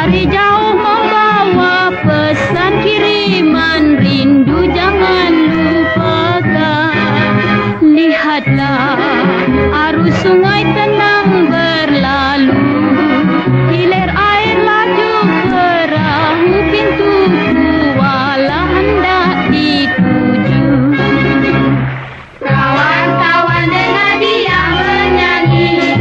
dari jauh membawa pesan kiriman rindu jangan lupakan. Lihatlah arus sungai tenang berlalu, hilir air laju perahu pintuku walau hendak dituju. Kawan-kawan dengar dia menyanyi,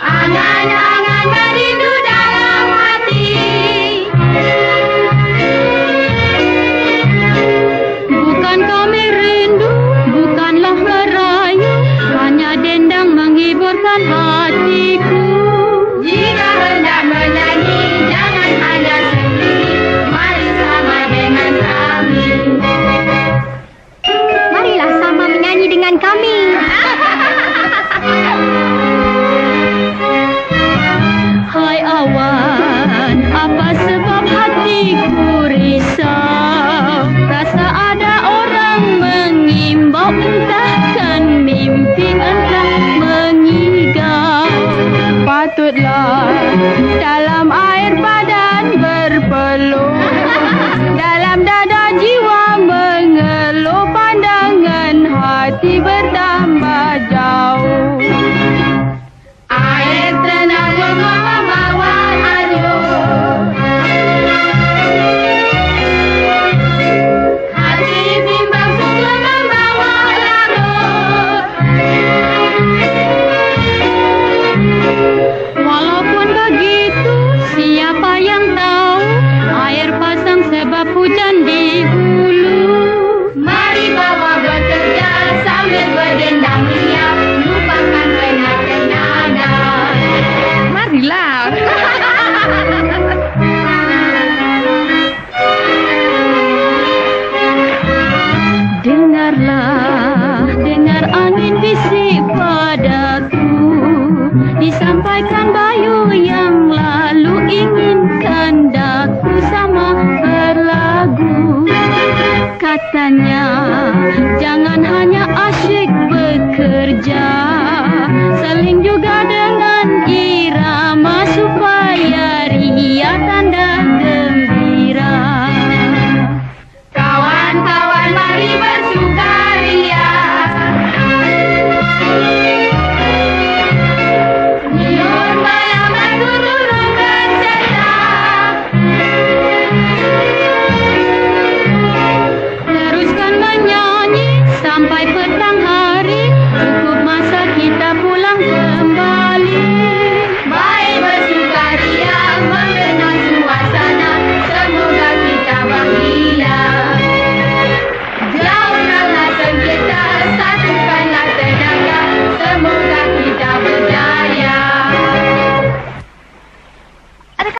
angan-angan merindu dalam hati. Bukan kami rindu, bukanlah merayu, hanya dendang menghiburkan hatiku. Jika hendak menyanyi, jangan hanya sendiri, mari sama dengan kami. Marilah sama menyanyi dengan kami. Hai awan, apa sebab hatiku risau? Rasa ada orang mengimbau, entahkan mimpi, entah mengigau. Patutlah dalam air badan berpeluh, dalam dada jiwa mengeluh, pandangan hati bertambah jauh. Air tenang membawa arus, hati bimbang sungguh membawa larut. Walaupun begitu, siapa yang tahu air pasang sebab hujan di hulu. Mari bawa bekerja sambil berdendang riang, lupakan penat-penatan. Marilah. Dengarlah, dengar angin bisik padaku, disampaikan bayu yang lalu inginkan daku sama berlagu. Katanya jangan hanya asyik bekerja, seling juga dengan irama supaya ria tanda gembira. Kawan-kawan mari bersukaria, niur melambai guru bercerita, teruskan menyanyi sampai